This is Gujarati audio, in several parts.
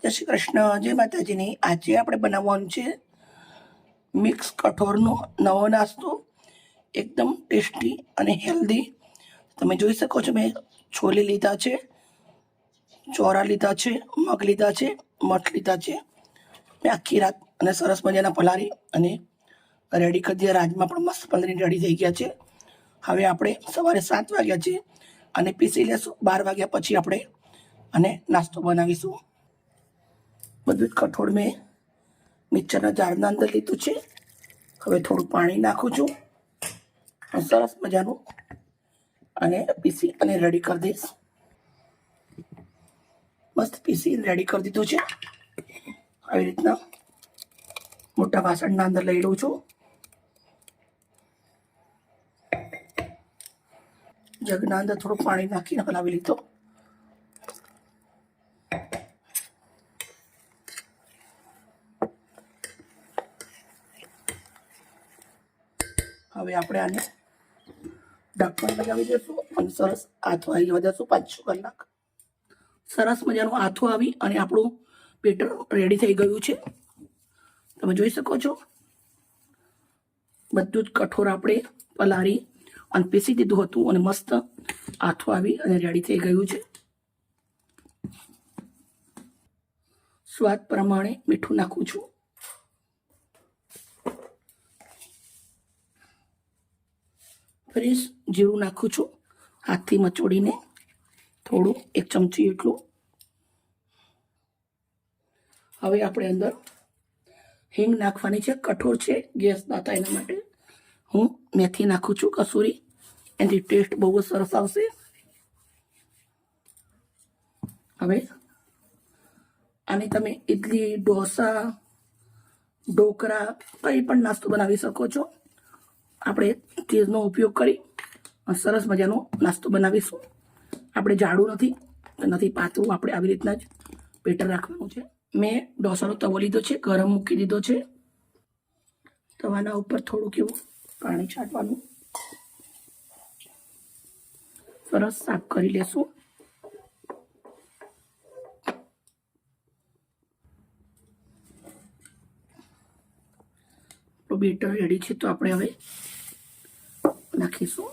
જય શ્રી કૃષ્ણ, જય માતાજીની. આજે આપણે બનાવવાનું છે મિક્સ કઠોળનો નવો નાસ્તો, એકદમ ટેસ્ટી અને હેલ્ધી. તમે જોઈ શકો છો, મેં છોલે લીધા છે, ચોરા લીધા છે, મગ લીધા છે, મઠ લીધા છે. મેં આખી રાત અને સરસ મજાના પલાળી અને રેડી કરી દીધા. રાજમાં પણ મસ્ત પલળીને રેડી થઈ ગયા છે. હવે આપણે સવારે 7 વાગ્યા છે અને પીસી લેશું. 12 વાગ્યા પછી આપણે અને નાસ્તો બનાવીશું. બધું જ કઠોળ મેં મિક્સરના જારના અંદર લીધું છે. હવે થોડું પાણી નાખું છું, સરસ મજાનું, અને પીસી અને રેડી કરી દઈશ. મસ્ત પીસી રેડી કરી દીધું છે. આવી રીતના મોટા વાસણના અંદર લઈ લઉં છું. જગના અંદર થોડું પાણી નાખીને હલાવી લીધો. હવે આપણે આને ઢાંકણ લગાવી દઈશું અને સરસ આથો આવી જવા દઈશું 5-6 કલાક. સરસ મજાનું આથો આવી અને આપણું બેટર રેડી થઈ ગયું છે. તમે જોઈ શકો છો, બધું જ કઠોર આપણે પલાળી અને પીસી દીધું હતું અને મસ્ત આથો આવી અને રેડી થઈ ગયું છે. સ્વાદ પ્રમાણે મીઠું નાખું છું. ફ્રેશ જીરું નાખું છું, હાથથી મચોડીને થોડું, 1 ચમચી એટલું. હવે આપણે અંદર હિંગ નાખવાની છે. કઠોળ છે, ગેસ ના થાય એના માટે હું મેથી નાખું છું, કસૂરી. એની ટેસ્ટ બહુ જ સરસ આવશે. હવે આને તમે ઇડલી, ઢોસા, ઢોકળા કંઈ પણ નાસ્તો બનાવી શકો છો. આપણે ચીઝનો ઉપયોગ કરી સરસ મજાનો નાસ્તો બનાવીશું. આપણે જાડું નથી પાતળું, આપણે આવી રીતના જ બેટર રાખવાનું છે. મેં ઢોસાનો તવો લીધો છે, ગરમ મૂકી દીધો છે. તવાના ઉપર થોડુંક એવું પાણી છાંટવાનું, સરસ સાફ કરી લેશું. બેટર રેડી છે, તો આપણે હવે નાખીશું.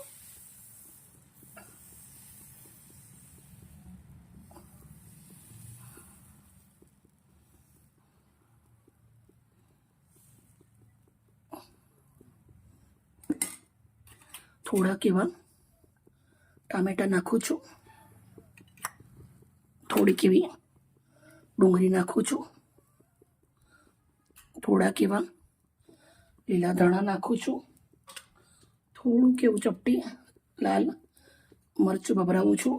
થોડાક એવા ટામેટા નાખું છું, થોડીક એવી ડુંગળી નાખું છું, થોડાક એવા લીલા ધાણા નાખું છું, થોડુંક એવું ચપટી લાલ મરચું ભભરાવું છું,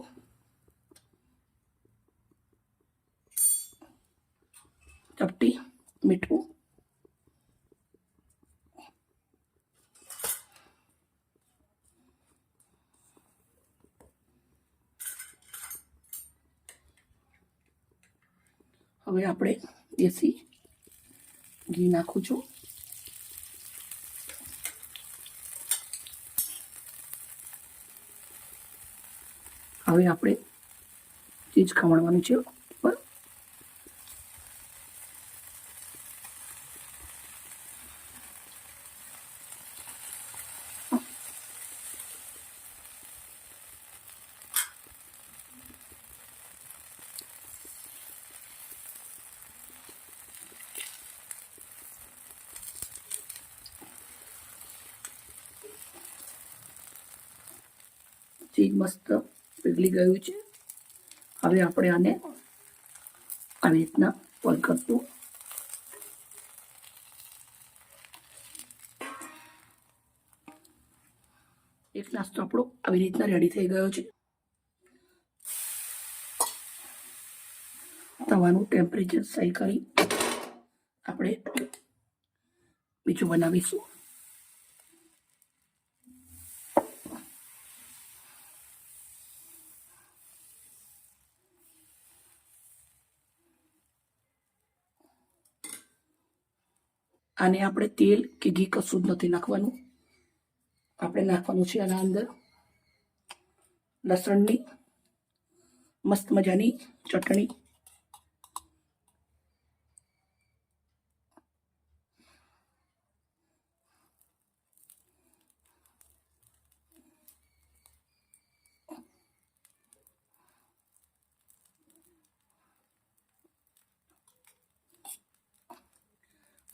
ચપટી મીઠું. હવે આપણે દેશી ઘી નાખું છું. હવે આપણે ચીઝ ખમણવાનું છે ઉપર. ચીઝ મસ્ત પીગળી ગયું છે. હવે આપણે આને આવી રીતના પલ કરશું. એક નાસ્તો આપણો આવી રીતના રેડી થઈ ગયો છે. તવાનું ટેમ્પરેચર સહી કરી આપણે બીજું બનાવીશું. આને આપણે તેલ કે ઘી કશું જ નથી નાખવાનું. આપણે નાખવાનું છે આના અંદર લસણની મસ્ત મજાની ચટણી,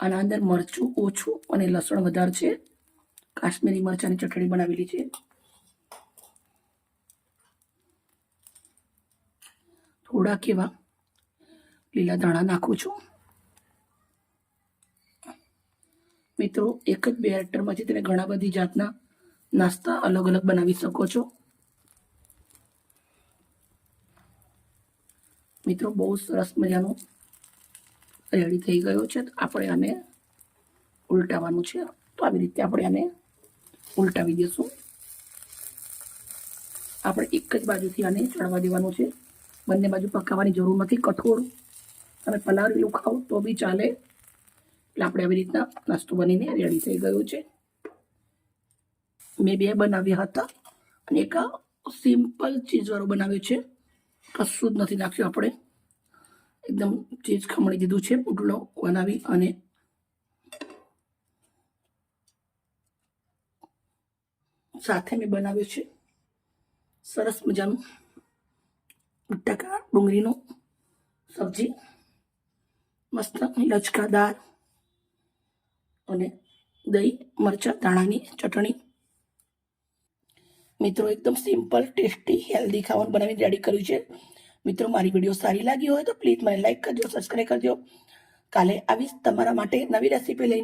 આના અંદર મરચું ઓછું અને લસણ વધારે છે. કાશ્મીરી મરચાંની ચટણી બનાવેલી છે. થોડાક એવા લીલા ધાણા નાખું છું. મિત્રો, એક જ બેટરમાંથી તમે ઘણા બધી જાતના નાસ્તા અલગ અલગ બનાવી શકો છો. મિત્રો, બહુ સરસ મજાનું રેડી થઈ ગયો છે. આપણે આને ઉલટાવવાનું છે. તો આવી રીતે આપણે આને ઉલટાવી દઈશું. આપણે એક જ બાજુથી આને ચડવા દેવાનું છે. બંને બાજુ પકાવવાની જરૂર નથી. કઠોળ તમે પલાળેલું ખાઓ તો બી ચાલે. એટલે આપણે આવી રીતના નાસ્તો બનીને રેડી થઈ ગયો છે. મેં 2 બનાવ્યા હતા અને એક સિમ્પલ ચીઝવાળો બનાવ્યો છે. કશું જ નથી નાખ્યું આપણે. એકદમ ચીઝ ખમણી દીધું છે પુડલો બનાવી અને સાથે મેં બનાવ્યું છે સરસ મજાનું બટાકા ડુંગળીનું સબ્જી, મસ્ત લચકાદાર, અને દહીં મરચાં ધાણાની ચટણી. મિત્રો, એકદમ સિમ્પલ, ટેસ્ટી, હેલ્ધી ખાવાનું બનાવીને રેડી કર્યું છે. મિત્રો, મારી વિડીયો સારી લાગી હોય તો પ્લીઝ મને લાઈક કરજો, સબસ્ક્રાઈબ કરજો. કાલે આવીશ તમારા માટે નવી રેસીપી લઈને.